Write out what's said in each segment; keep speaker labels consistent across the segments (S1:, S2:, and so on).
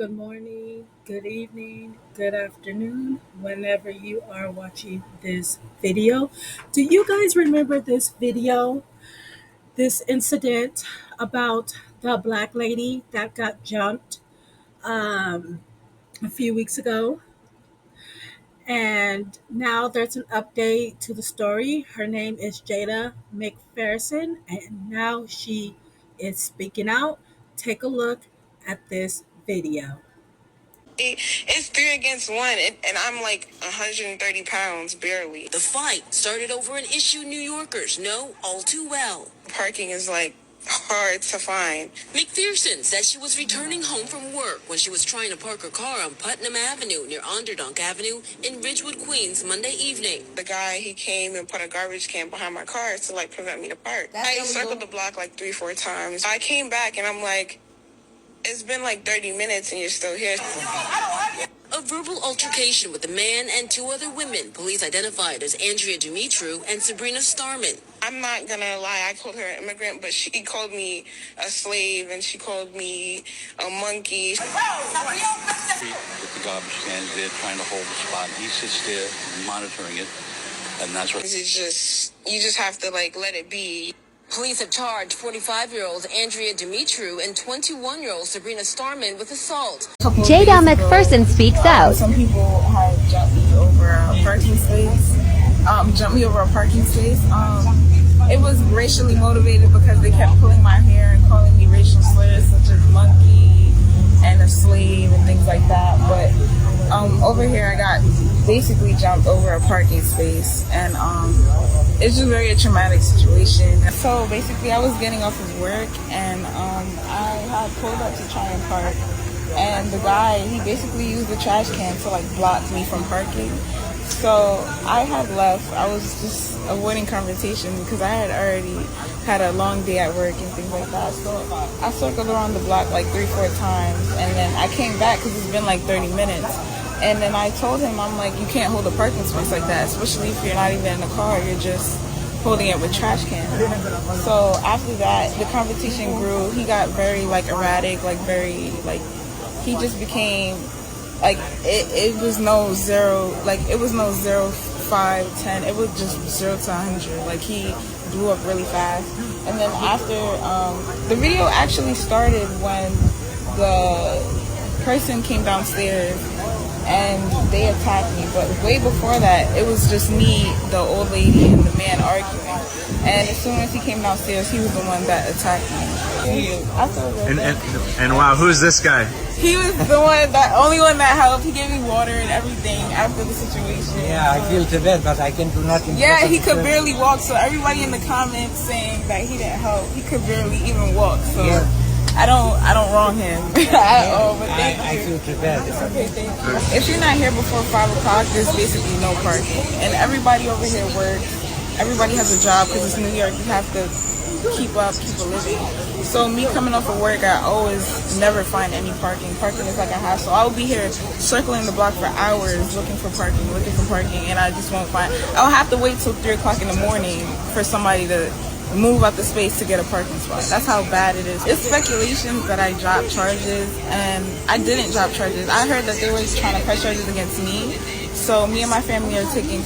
S1: good morning, good evening, good afternoon, whenever you are watching this video. Do you guys remember this video, this incident about the black lady that got jumped a few weeks ago? And now there's an update to the story. Her name is Jada McPherson, and now she is speaking out. Take a look at this video.
S2: It's three against one, and I'm like 130 pounds, barely.
S3: The fight started over an issue New Yorkers know all too well.
S2: Parking is like hard to find.
S3: McPherson says she was returning home from work when she was trying to park her car on Putnam Avenue near Onderdonk Avenue in Ridgewood, Queens, Monday evening.
S2: The guy, he came and put a garbage can behind my car to like prevent me to park. I circled the block like 3-4 times. I came back and I'm like, it's been like 30 minutes and you're still here.
S3: A verbal altercation with a man and two other women police identified as Andrea Dumitru and Sabrina Starman.
S2: I'm not gonna lie, I called her an immigrant, but she called me a slave and she called me a monkey.
S4: With the garbage cans there trying to hold the spot. He sits there monitoring it, and that's what...
S2: It's just, you just have to like let it be.
S3: Police have charged 45-year-old Andrea Dumitru and 21-year-old Sabrina Starman with assault.
S5: Jada McPherson speaks out.
S6: Some people have jumped me over a parking space. It was racially motivated because they kept pulling my hair and calling me racial slurs such as monkey and a slave and things like that. But over here I got basically jumped over a parking space, and it's just very a traumatic situation. So basically I was getting off of work, and I had pulled up to try and park, and the guy, he basically used the trash can to like block me from parking. So I had left. I was just avoiding confrontation because I had already had a long day at work and things like that. So I circled around the block like 3-4 times, and then I came back because it's been like 30 minutes. And then I told him, I'm like, you can't hold a parking space like that, especially if you're not even in the car, you're just holding it with trash cans. So after that, the conversation grew. He got very like erratic, like very like, he just became like, it was no zero, like it was no 0, 5, 10, it was just 0 to 100. Like he blew up really fast. And then after, the video actually started when the person came downstairs and they attacked me, but way before that it was just me, the old lady, and the man arguing. And as soon as he came downstairs, he was the one that attacked me.
S7: And wow, who's this guy?
S6: He was the only one that helped. He gave me water and everything after the situation.
S8: Yeah, I feel bad, but I can do nothing.
S6: Yeah, he could barely walk, so everybody in the comments saying that he didn't help. He could barely even walk, so yeah. I don't wrong him at all, but thank you.
S8: I feel bad.
S6: It's okay, thank you. If you're not here before 5 o'clock, there's basically no parking. And everybody over here works. Everybody has a job because it's New York. You have to keep a living. So me coming off of work, I always never find any parking. Parking is like a hassle. I'll be here circling the block for hours looking for parking, and I just won't find. I'll have to wait till 3 o'clock in the morning for somebody to move out the space to get a parking spot. That's how bad it is. It's speculation that I dropped charges, and I didn't drop charges. I heard that they were trying to press charges against me. So me and my family are taking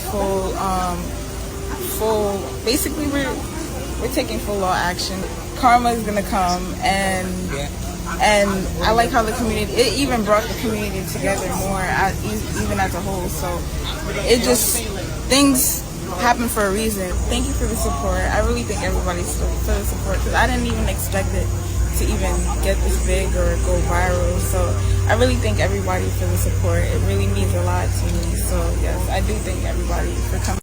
S6: basically we're taking full law action. Karma is gonna come, and I like how the community, it even brought the community together more, even as a whole. So it just, things happen for a reason. Thank you for the support. I really thank everybody for the support, because I didn't even expect it to even get this big or go viral. So I really thank everybody for the support. It really means a lot to me. So yes, I do thank everybody for coming.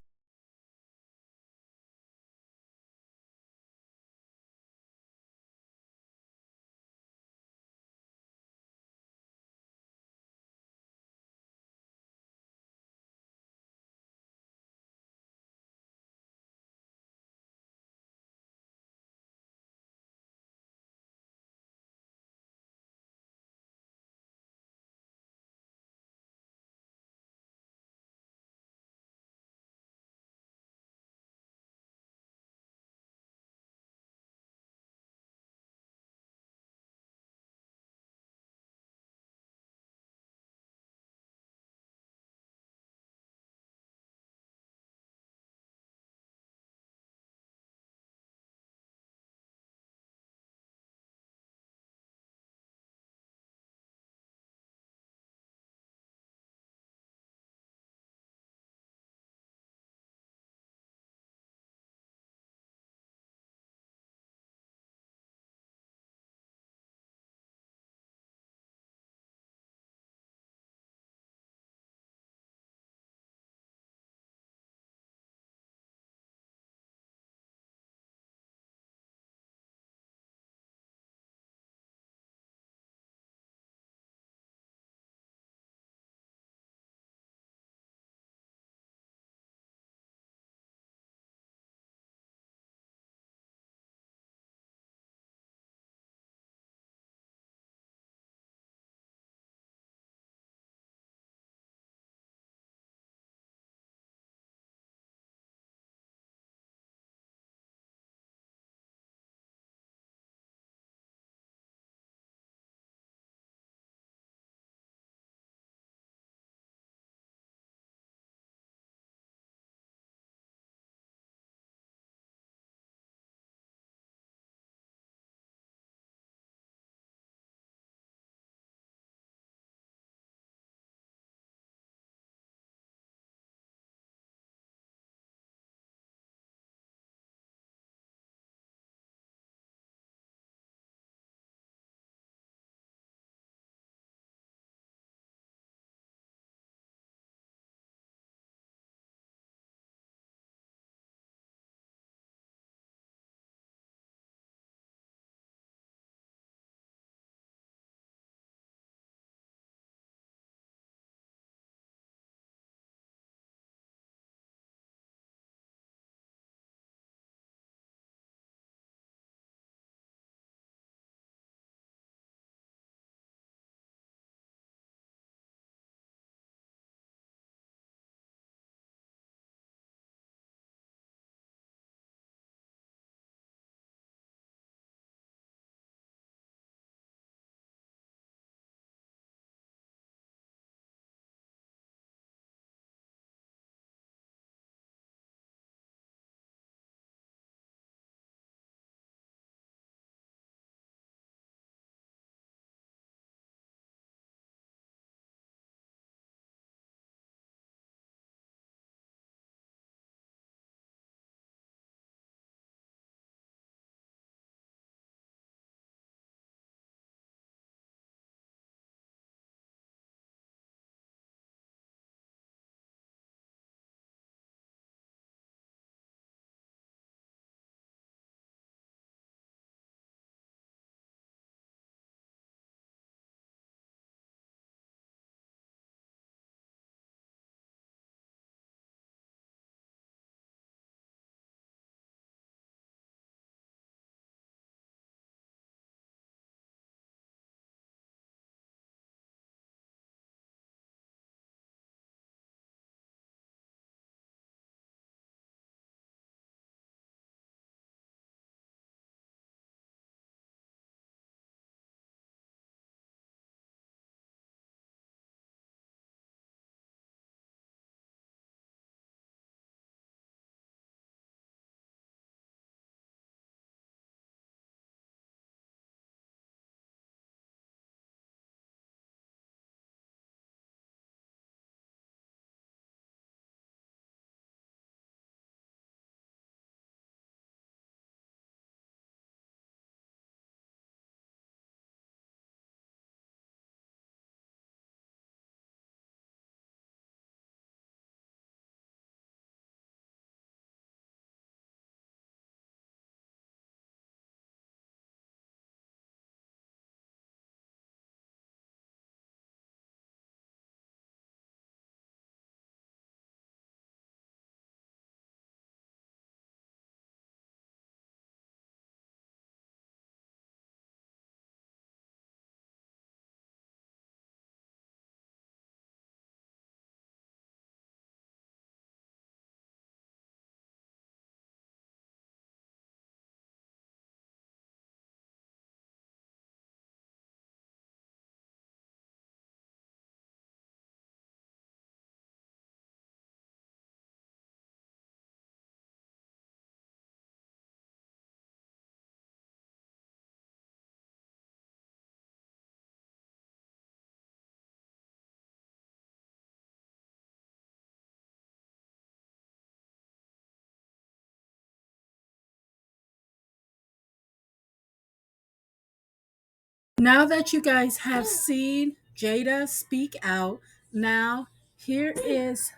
S1: Now that you guys have seen Jada speak out, now here is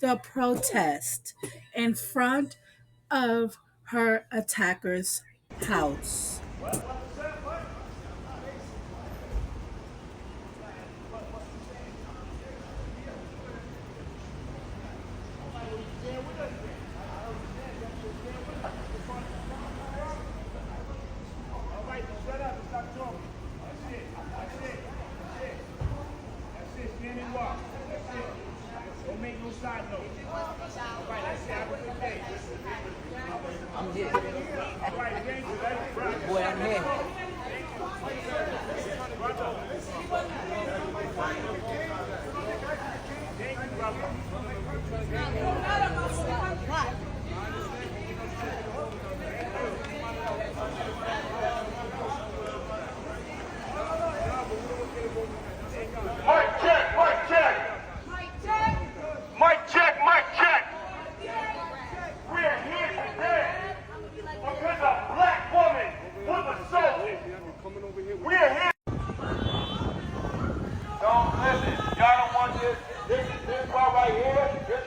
S1: the protest in front of her attacker's house.
S8: I'm here. Boy, I'm here.
S9: Mic check, mic check. Mic check, mic check. We're here today because a black woman was assaulted. We're here. Don't listen. Y'all don't want this. This part right here, that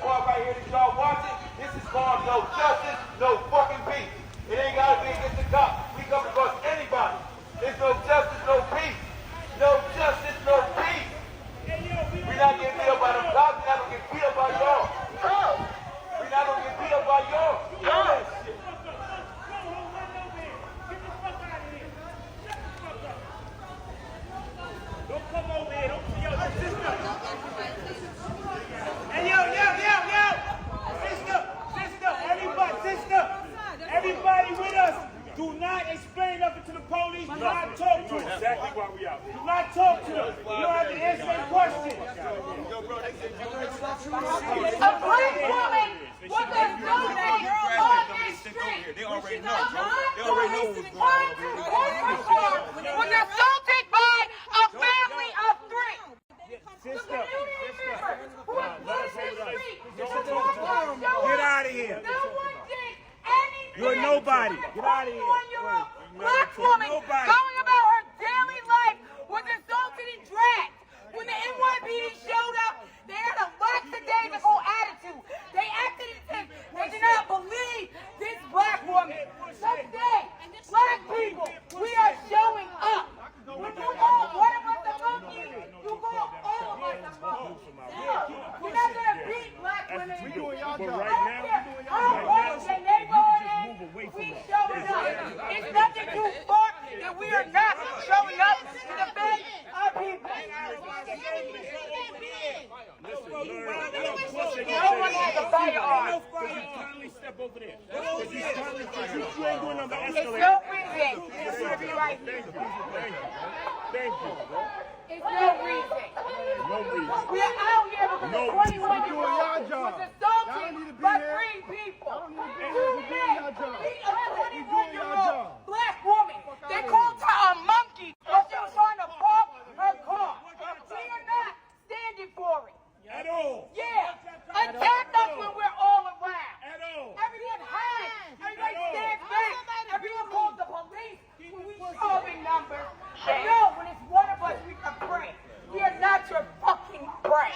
S9: y'all watching, this is called no justice, no fucking peace. It ain't gotta be against the cops. We come across anybody. There's no justice, no peace. No justice, no peace. We're not getting beat up by the cops. We're not gonna get beat up by y'all. We're not gonna get beat up by y'all. Don't come over here. Don't see your sister. And yo. Everybody with us. Do not explain nothing to the police. Do not talk to them. Exactly why we out here. Do not talk to them. You don't have to answer their questions.
S10: A black woman was assaulted on this street.
S9: They already know.
S10: Was assaulted by a family of three.
S9: Sister.
S10: Get
S9: out of here.
S10: No one did anything.
S9: You're nobody. Get out of here.
S10: 21-year-old black woman going about her daily life was assaulted and dragged. When the NYPD showed up, they had a lackadaisical attitude. They acted as if they did not believe this black woman. Today, black people, we are showing up. When you call one of us a monkey, you call all of us a monkey. We're not going to beat black women.
S9: We doing y'all job.
S10: I don't care how close your neighborhood is, we showing up. It's nothing too far that we are not showing up to defend our people. No one has a firearm.
S9: Kindly step over there. You ain't doing nothing.
S10: It's no reason to be right here.
S9: Thank you.
S10: It's no reason. We're out here because a 21-year-old was assaulted by three people. Two men beat a 21-year-old black woman. They called her a monkey while she was trying to park her car. We are not standing for it.
S9: At all.
S10: Yeah. Attack us when we're all around.
S9: At all.
S10: Everyone hides. Everybody stands back. Everyone calls the police when we show big numbers. And no, when it's one of us, we can pray. We are not your fucking prey.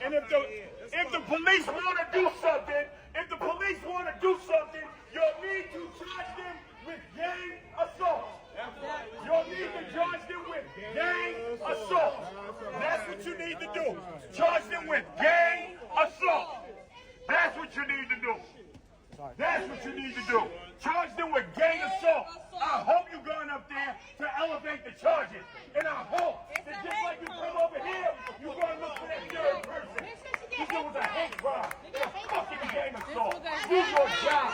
S9: And if the police want to do something, you'll need to charge them with gang assault. You'll need to charge them with gang assault. That's what you need to do. Charge them with gang assault. That's what you need to do. That's what you need to do. Charge them with gang assault. I hope you're going up there to elevate the charges. And I hope that just like you come over here, you're going to look for that third person. This was a hate crime. It's fucking gang assault. Do your job.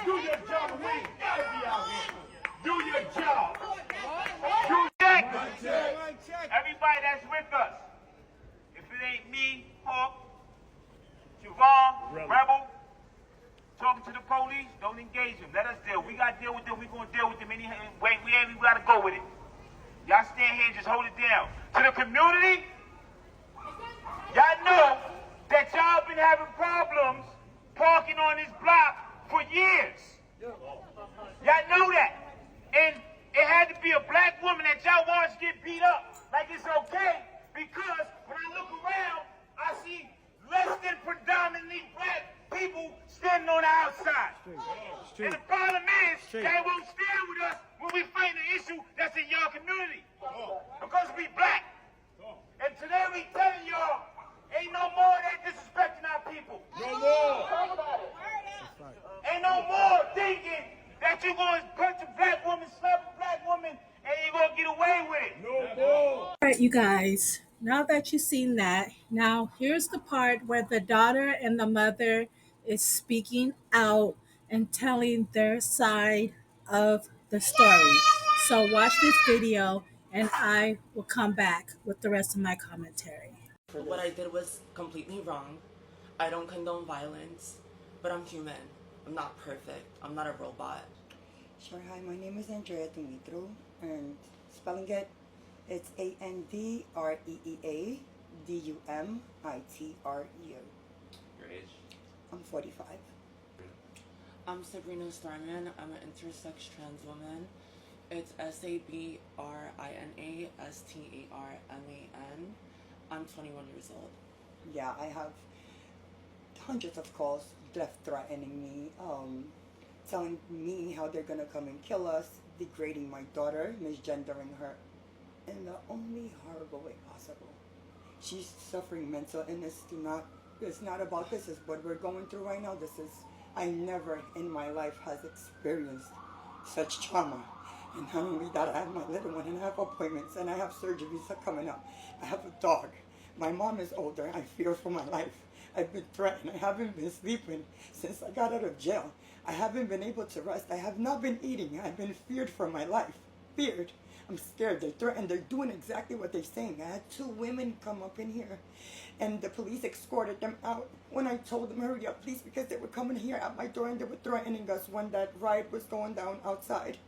S9: Do your job. We ain't gotta be out here. Do your job. Everybody that's with us. If it ain't me, Hawk, Javon, Rebel, talking to the police, don't engage them. Let us deal. We got to deal with them. We're going to deal with them any way. We got to go with it. Y'all stand here and just hold it down. To the community, y'all know that y'all been having problems parking on this block for years. Y'all know that. And it had to be a black woman that y'all watch get beat up like it's okay, because when I look around, I see less than predominantly black people standing on the outside. And the problem is, they won't stand with us when we fight an issue that's in your community. Because we black. And today we telling y'all, ain't no more of that disrespecting our people. No more. Ain't no more thinking that you're going to punch a black woman, slap a black woman, and you're going to get away with it. No more.
S1: All right, you guys, now that you've seen that, now here's the part where the daughter and the mother is speaking out and telling their side of the story. So watch this video and I will come back with the rest of my commentary.
S8: What I did was completely wrong. I don't condone violence, but I'm human. I'm not perfect. I'm not a robot.
S11: Sure, hi, my name is Andrea Dumitru, and spelling it, it's ANDREEA DUMITRU.
S4: Your age?
S11: I'm 45.
S8: I'm Sabrina Starman. I'm an intersex trans woman. It's SABRINASTARMAN. I'm 21 years old.
S11: Yeah, I have hundreds of calls left threatening me, telling me how they're gonna come and kill us, degrading my daughter, misgendering her in the only horrible way possible. She's suffering mental illness. It's not about this, is what we're going through right now. I never in my life has experienced such trauma. And not only that, I have my little one and I have appointments and I have surgeries coming up. I have a dog. My mom is older. I fear for my life. I've been threatened. I haven't been sleeping since I got out of jail. I haven't been able to rest. I have not been eating. I've been feared for my life. Feared. I'm scared. They're threatened. They're doing exactly what they're saying. I had 2 women come up in here and the police escorted them out when I told them, hurry up, please, because they were coming here at my door and they were threatening us when that riot was going down outside.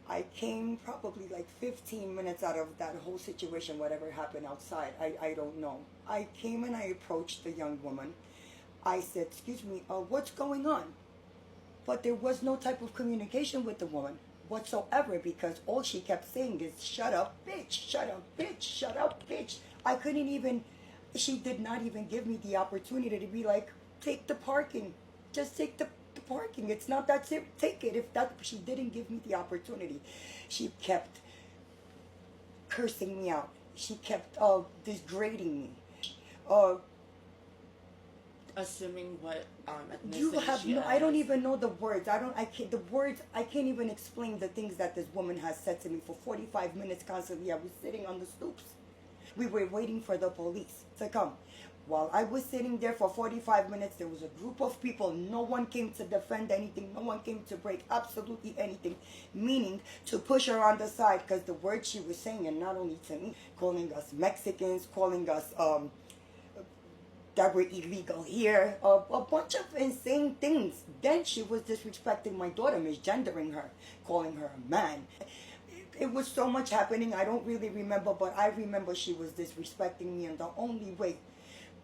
S11: I came probably like 15 minutes out of that whole situation, whatever happened outside. I don't know. I came and I approached the young woman. I said, excuse me, what's going on? But there was no type of communication with the woman whatsoever, because all she kept saying is, shut up, bitch, shut up, bitch, shut up, bitch. I couldn't even, she did not even give me the opportunity to be like, take the parking, just take the parking. It's not that serious. Take it. If that, she didn't give me the opportunity. She kept cursing me out. She kept degrading me.
S8: Assuming what ethnicity
S11: You have
S8: she
S11: no.
S8: is.
S11: I don't even know the words. I can't. The words. I can't even explain the things that this woman has said to me for 45 minutes constantly. I was sitting on the stoops. We were waiting for the police to come. While I was sitting there for 45 minutes, there was a group of people. No one came to defend anything. No one came to break absolutely anything. Meaning to push her on the side, because the words she was saying, and not only to me, calling us Mexicans, calling us that we're illegal here, a bunch of insane things. Then she was disrespecting my daughter, misgendering her, calling her a man. It was so much happening. I don't really remember, but I remember she was disrespecting me in the only way.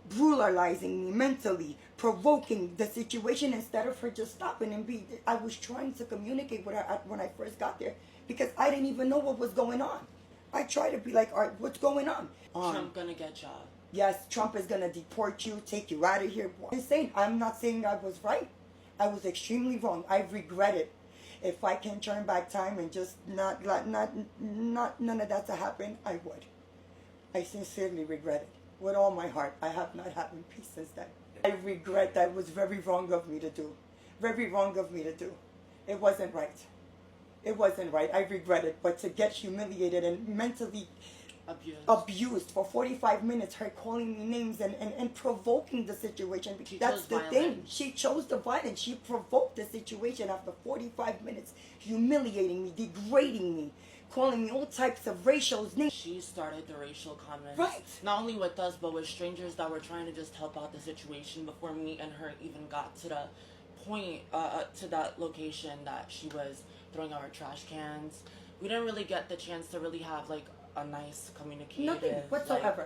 S11: Brutalizing me mentally, provoking the situation instead of her just stopping and be. I was trying to communicate with her when I first got there because I didn't even know what was going on. I tried to be like, all right, what's going on?
S8: Trump gonna get y'all.
S11: Yes, Trump is gonna deport you, take you out of here. I'm not saying I was right. I was extremely wrong. I regret it. If I can turn back time and just not none of that to happen, I would. I sincerely regret it. With all my heart, I have not had peace since then. I regret that. It was very wrong of me to do. Very wrong of me to do. It wasn't right. It wasn't right. I regret it. But to get humiliated and mentally abused for 45 minutes, her calling me names and provoking the situation. That's the thing. She chose the violence. She provoked the situation after 45 minutes, humiliating me, degrading me, calling me all types of racial names.
S8: She started the racial comments.
S11: Right.
S8: Not only with us, but with strangers that were trying to just help out the situation before me and her even got to the point, to that location that she was throwing out her trash cans. We didn't really get the chance to really have like a nice communicative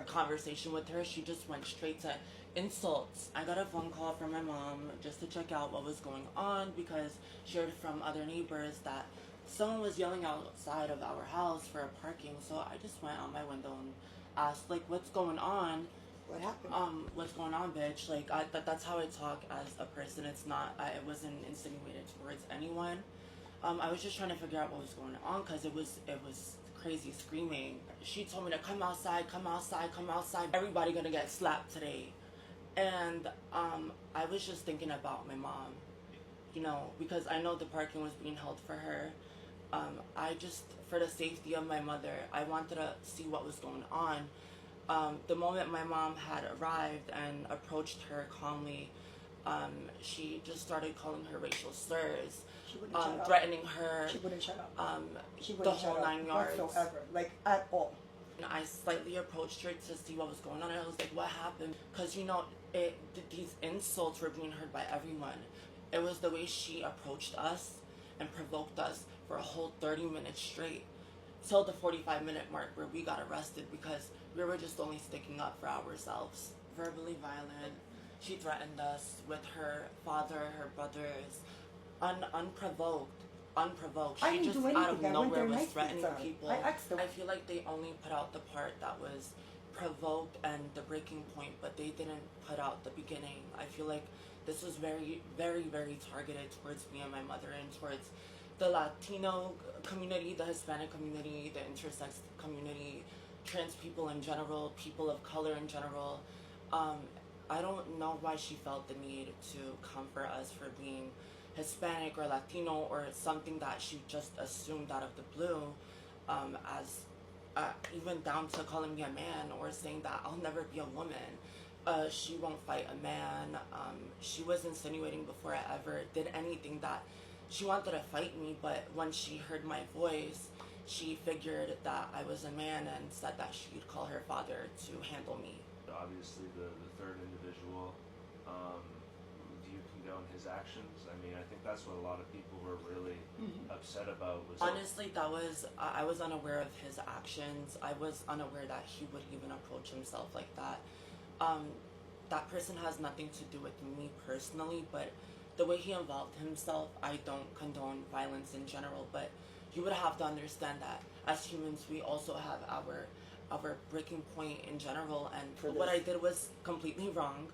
S8: conversation with her. She just went straight to insults. I got a phone call from my mom just to check out what was going on because she heard from other neighbors that someone was yelling outside of our house for a parking, so I just went out my window and asked, like, what's going on?
S11: What happened?
S8: What's going on, bitch? Like, that's how I talk as a person. It wasn't insinuated towards anyone. I was just trying to figure out what was going on, because it was crazy screaming. She told me to come outside, come outside, come outside. Everybody gonna get slapped today. And I was just thinking about my mom, you know, because I know the parking was being held for her. For the safety of my mother, I wanted to see what was going on. The moment my mom had arrived and approached her calmly, she just started calling her racial slurs, threatening her.
S11: She wouldn't shut up. She
S8: the
S11: wouldn't
S8: whole
S11: shut
S8: 9
S11: up
S8: yards.
S11: whatsoever, like at all.
S8: And I slightly approached her to see what was going on, and I was like, what happened? Because, you know, these insults were being heard by everyone. It was the way she approached us and provoked us for a whole 30 minutes straight, till the 45-minute mark where we got arrested because we were just only sticking up for ourselves. Verbally violent. She threatened us with her father, her brothers, unprovoked.
S11: I
S8: She
S11: didn't
S8: just
S11: do
S8: out of
S11: anything. I went
S8: nowhere
S11: there
S8: was
S11: nicely,
S8: threatening
S11: sir.
S8: people.
S11: I asked them.
S8: I feel like they only put out the part that was provoked and the breaking point, but they didn't put out the beginning. I feel like this was very, very, very targeted towards me and my mother, and towards the Latino community, the Hispanic community, the intersex community, trans people in general, people of color in general. I don't know why she felt the need to come for us for being Hispanic or Latino, or something that she just assumed out of the blue, even down to calling me a man or saying that I'll never be a woman. She won't fight a man. She was insinuating before I ever did anything that she wanted to fight me, but when she heard my voice, she figured that I was a man and said that she'd call her father to handle me.
S12: Obviously, the third individual, do you condone his actions? I mean, I think that's what a lot of people were really upset about.
S8: Honestly, I was unaware of his actions. I was unaware that he would even approach himself like that. That person has nothing to do with me personally, but the way he involved himself, I don't condone violence in general, but you would have to understand that as humans, we also have our breaking point in general, and what I did was completely wrong.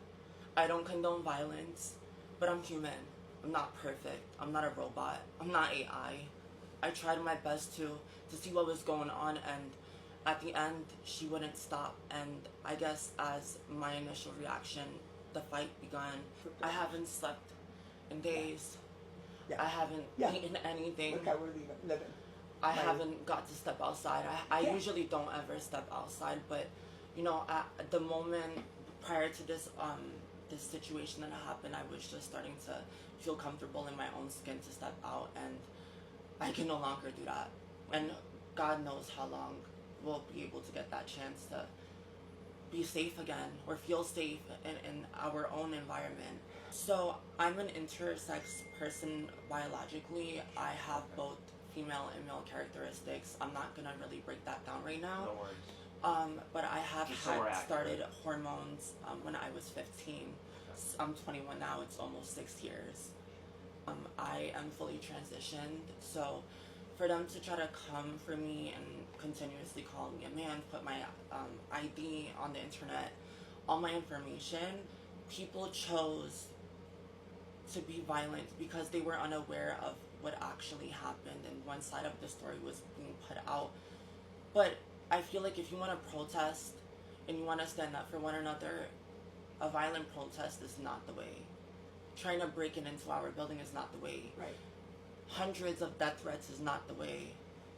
S8: I don't condone violence, but I'm human. I'm not perfect. I'm not a robot. I'm not AI. I tried my best to see what was going on, and at the end, she wouldn't stop, and I guess as my initial reaction, the fight began. I haven't slept in days. I haven't eaten anything.
S11: Look how we're living.
S8: I haven't got to step outside. I usually don't ever step outside, but you know, at the moment prior to this this situation that happened, I was just starting to feel comfortable in my own skin to step out, and I can no longer do that. And God knows how long we'll be able to get that chance to be safe again or feel safe in our own environment. So I'm an intersex person biologically. I have both female and male characteristics. I'm not gonna really break that down right now.
S12: No worries.
S8: But I have started hormones when I was 15. I'm 21 now. It's almost 6 years. I am fully transitioned, so for them to try to come for me and continuously call me a man, put my ID on the internet, all my information, people chose to be violent because they were unaware of what actually happened, and one side of the story was being put out. But I feel like if you want to protest and you want to stand up for one another, a violent protest is not the way. Trying to break it into our building is not the way.
S11: Right.
S8: Hundreds of death threats is not the way.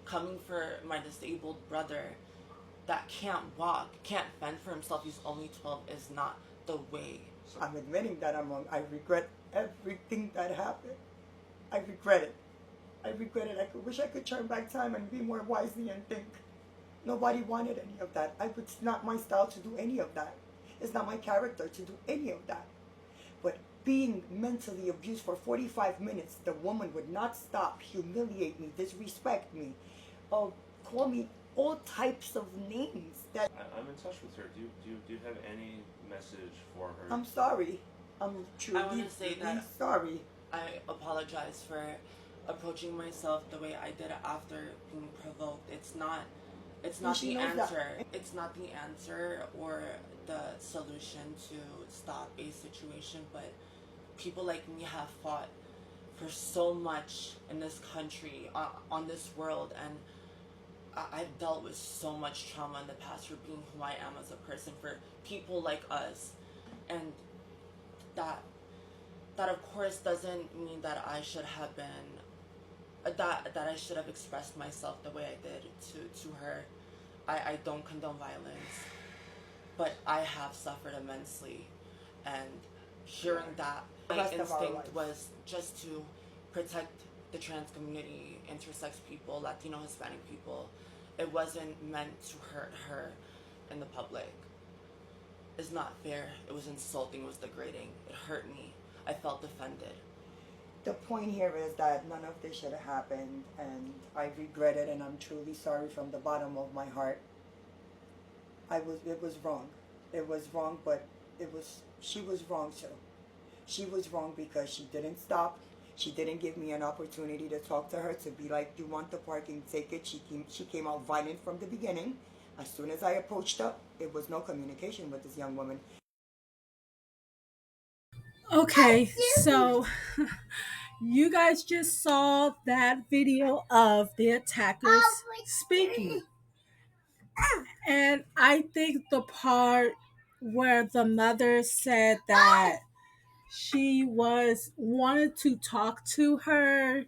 S8: Coming for my disabled brother that can't walk, can't fend for himself, he's only 12, is not the way.
S11: I'm admitting that I'm wrong. I regret everything that happened. I regret it. I regret it. I wish I could turn back time and be more wisely and think. Nobody wanted any of that. It's not my style to do any of that. It's not my character to do any of that. But being mentally abused for 45 minutes, the woman would not stop, humiliate me, disrespect me, call me all types of names. That
S12: I'm in touch with her. Do you have any message for her?
S11: I'm sorry. I'm truly,
S8: I want to say that
S11: sorry.
S8: I apologize for approaching myself the way I did after being provoked. It's not
S11: she
S8: the
S11: knows
S8: answer.
S11: that.
S8: It's not the answer or the solution to stop a situation, but people like me have fought for so much in this country, on this world, and I've dealt with so much trauma in the past for being who I am as a person, for people like us, and that of course doesn't mean that I should have been that I should have expressed myself the way I did to her. I don't condone violence, but I have suffered immensely, and hearing that, my instinct was just to protect the trans community, intersex people, Latino, Hispanic people. It wasn't meant to hurt her in the public. It's not fair. It was insulting. It was degrading. It hurt me. I felt offended.
S11: The point here is that none of this should have happened, and I regret it, and I'm truly sorry from the bottom of my heart. It was wrong. It was wrong, but she was wrong too. She was wrong because she didn't stop. She didn't give me an opportunity to talk to her, to be like, you want the parking ticket? She came out violent from the beginning. As soon as I approached her, it was no communication with this young woman.
S1: Okay, so you guys just saw that video of the attackers speaking. And I think the part where the mother said that she wanted to talk to her,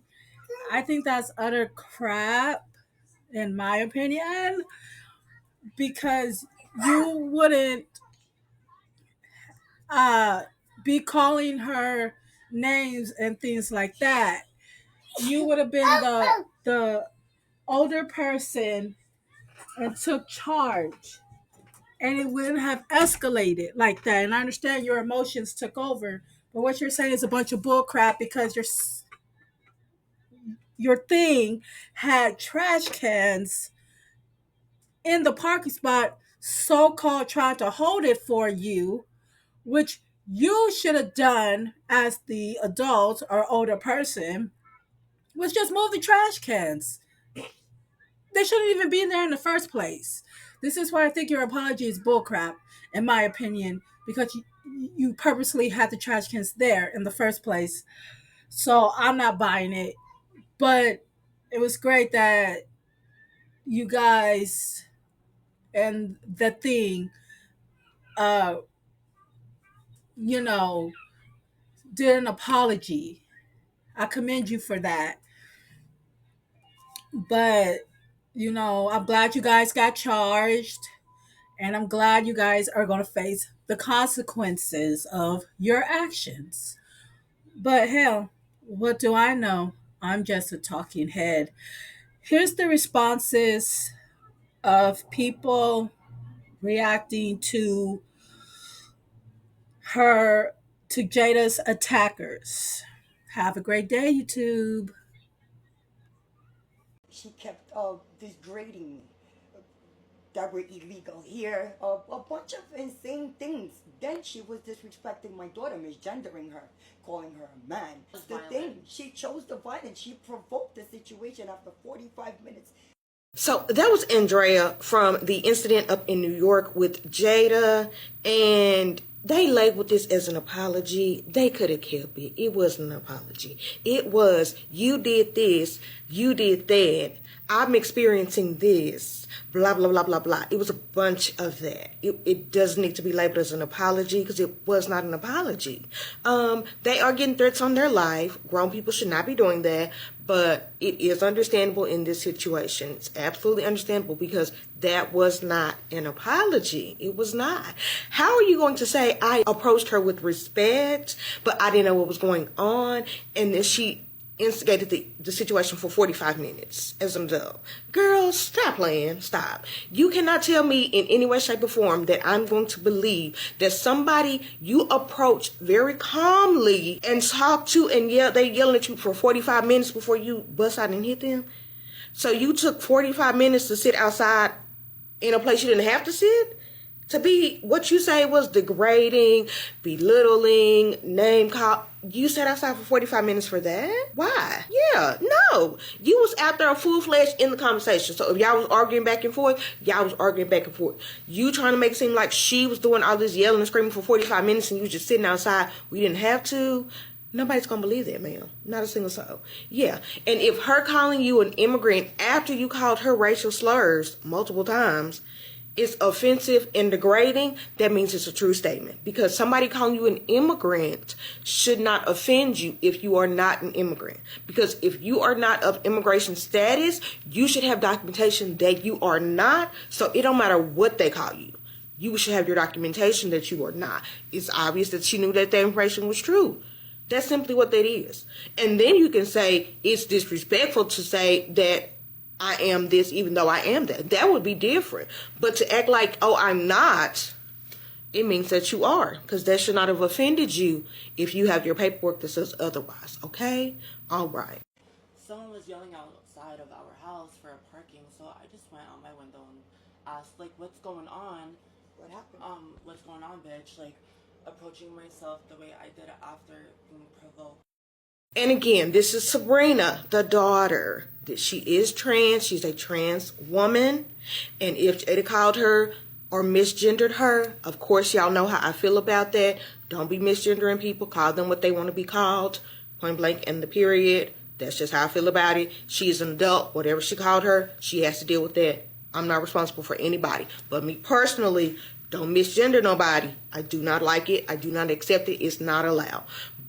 S1: I think that's utter crap, in my opinion, because you wouldn't be calling her names and things like that. You would have been the older person and took charge, and it wouldn't have escalated like that. And I understand your emotions took over, but what you're saying is a bunch of bull crap, because your thing had trash cans in the parking spot, so-called trying to hold it for you, which you should have done as the adult or older person, was just move the trash cans. They shouldn't even be in there in the first place. This is why I think your apology is bullcrap, in my opinion, because you purposely had the trash cans there in the first place. So I'm not buying it. But it was great that you guys and the thing, you know, did an apology. I commend you for that. But, I'm glad you guys got charged. And I'm glad you guys are going to face the consequences of your actions. But hell, what do I know? I'm just a talking head. Here's the responses of people reacting to Jada's attackers. Have a great day, YouTube.
S11: She kept degrading me, that were illegal here, a bunch of insane things. Then she was disrespecting my daughter, misgendering her, calling her a man. The thing, she chose the violence. She provoked the situation after 45 minutes.
S13: So that was Andrea from the incident up in New York with Jada, and they labeled this as an apology. They could have kept it. It wasn't an apology. It was, you did this, you did that, I'm experiencing this, blah, blah, blah, blah, blah. It was a bunch of that. It does need to be labeled as an apology because it was not an apology. They are getting threats on their life. Grown people should not be doing that, but it is understandable in this situation. It's absolutely understandable because that was not an apology. It was not. How are you going to say I approached her with respect, but I didn't know what was going on, and then she instigated the situation for 45 minutes as an adult? Girl, stop playing. Stop. You cannot tell me in any way, shape, or form that I'm going to believe that somebody you approached very calmly and talked to and they yelling at you for 45 minutes before you bust out and hit them. So you took 45 minutes to sit outside in a place you didn't have to sit? To be, what you say was degrading, belittling, name call. You sat outside for 45 minutes for that? Why? Yeah, no. You was out there full-fledged in the conversation. So if y'all was arguing back and forth, y'all was arguing back and forth. You trying to make it seem like she was doing all this yelling and screaming for 45 minutes and you was just sitting outside. We didn't have to. Nobody's gonna believe that, ma'am. Not a single soul. Yeah. And if her calling you an immigrant after you called her racial slurs multiple times is offensive and degrading, that means it's a true statement. Because somebody calling you an immigrant should not offend you if you are not an immigrant. Because if you are not of immigration status, you should have documentation that you are not. So it don't matter what they call you. You should have your documentation that you are not. It's obvious that she knew that the information was true. That's simply what that is. And then you can say it's disrespectful to say that I am this even though I am that. That would be different. But to act like, oh, I'm not, it means that you are. Because that should not have offended you if you have your paperwork that says otherwise. Okay? All right.
S8: Someone was yelling outside of our house for parking, so I just went out my window and asked, like, what's going on?
S11: What happened?
S8: What's going on, bitch? Like, approaching myself the way I did it after being provoked.
S13: And again, this is Sabrina, the daughter. She is trans. She's a trans woman. And if Jada called her or misgendered her, of course, y'all know how I feel about that. Don't be misgendering people. Call them what they want to be called. Point blank and the period. That's just how I feel about it. She is an adult. Whatever she called her, she has to deal with that. I'm not responsible for anybody. But me personally, don't misgender nobody. I do not like it. I do not accept it. It's not allowed.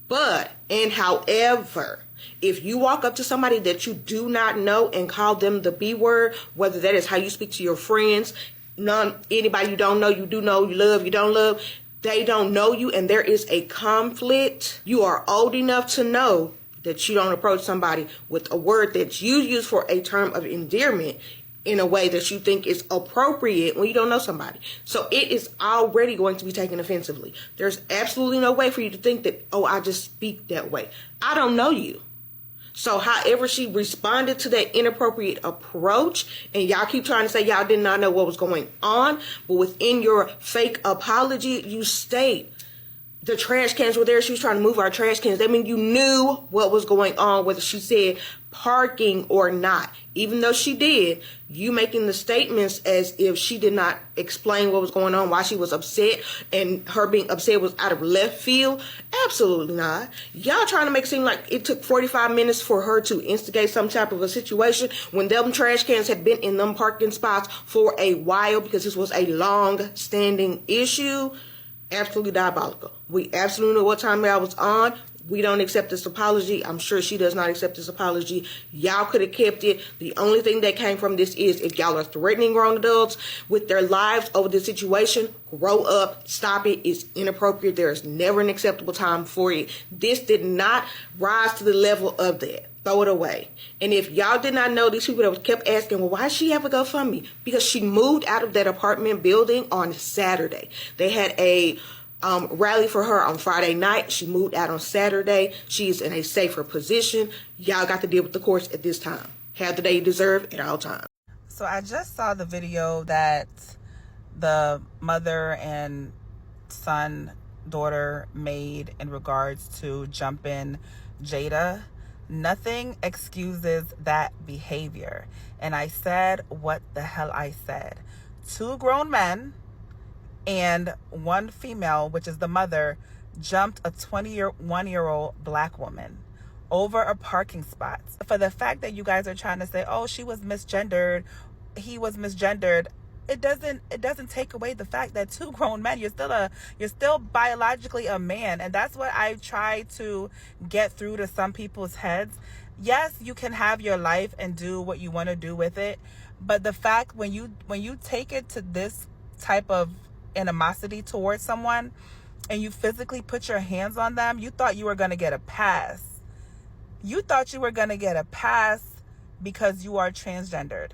S13: But, and however, if you walk up to somebody that you do not know and call them the B word, whether that is how you speak to your friends, anybody you don't know, you do know, you love, you don't love, they don't know you and there is a conflict, you are old enough to know that you don't approach somebody with a word that you use for a term of endearment in a way that you think is appropriate when you don't know somebody. So it is already going to be taken offensively. There's absolutely no way for you to think that, oh, I just speak that way. I don't know you. So however she responded to that inappropriate approach, and y'all keep trying to say y'all did not know what was going on, but within your fake apology, you state the trash cans were there. She was trying to move our trash cans. That means you knew what was going on, whether she said parking or not. Even though she did, you making the statements as if she did not explain what was going on, why she was upset, and her being upset was out of left field. Absolutely not. Y'all trying to make it seem like it took 45 minutes for her to instigate some type of a situation when them trash cans had been in them parking spots for a while because this was a long-standing issue. Absolutely diabolical. We absolutely know what time y'all was on. We don't accept this apology. I'm sure she does not accept this apology. Y'all could have kept it. The only thing that came from this is if y'all are threatening grown adults with their lives over this situation, grow up, stop it. It's inappropriate. There is never an acceptable time for it. This did not rise to the level of that. Throw it away. And if y'all did not know, these people that kept asking, well, why does she have a GoFundMe? Because she moved out of that apartment building on Saturday. They had a rally for her on Friday night. She moved out on Saturday. She's in a safer position. Y'all got to deal with the courts at this time. Have the day you deserve at all times.
S6: So I just saw the video that the mother and daughter made in regards to jumping Jada. Nothing excuses that behavior. And I said what the hell I said. 2 grown men and 1 female, which is the mother, jumped a 21-year-old black woman over a parking spot. For the fact that you guys are trying to say, oh, she was misgendered, he was misgendered, it doesn't take away the fact that 2 grown men, you're still biologically a man. And that's what I try to get through to some people's heads. Yes, you can have your life and do what you want to do with it, but the fact when you take it to this type of animosity towards someone and you physically put your hands on them, you thought you were going to get a pass. You thought you were going to get a pass because you are transgendered.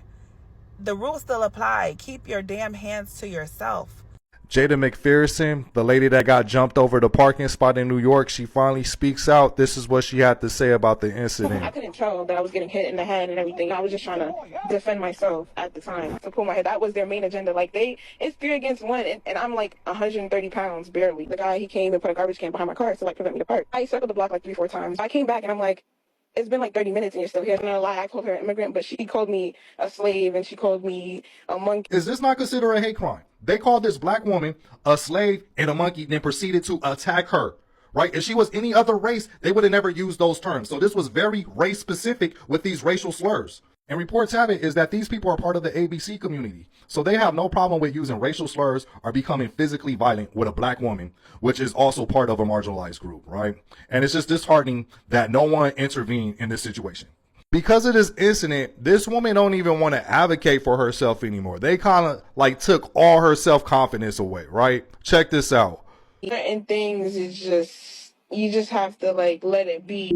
S6: The rules still apply. Keep your damn hands to yourself.
S14: Jada McPherson, the lady that got jumped over the parking spot in New York, she finally speaks out. This is what she had to say about the incident.
S6: I couldn't tell that I was getting hit in the head and everything. I was just trying to defend myself at the time to pull my head. That was their main agenda. Like, it's 3 against 1, and I'm like 130 pounds barely. The guy, he came and put a garbage can behind my car to like prevent me to park. I circled the block like 3-4 times. I came back and I'm like, it's been like 30 minutes and you're still here. I'm not gonna lie, I called her an immigrant, but she called me a slave and she called me a monkey.
S14: Is this not considered a hate crime? They called this black woman a slave and a monkey, then proceeded to attack her. Right? If she was any other race, they would have never used those terms. So this was very race specific with these racial slurs. And reports have it is that these people are part of the ABC community. So they have no problem with using racial slurs or becoming physically violent with a black woman, which is also part of a marginalized group, right? And it's just disheartening that no one intervened in this situation. Because of this incident, this woman don't even want to advocate for herself anymore. They kind of like took all her self-confidence away, right? Check this out.
S6: Certain things is just, you just have to like let it be.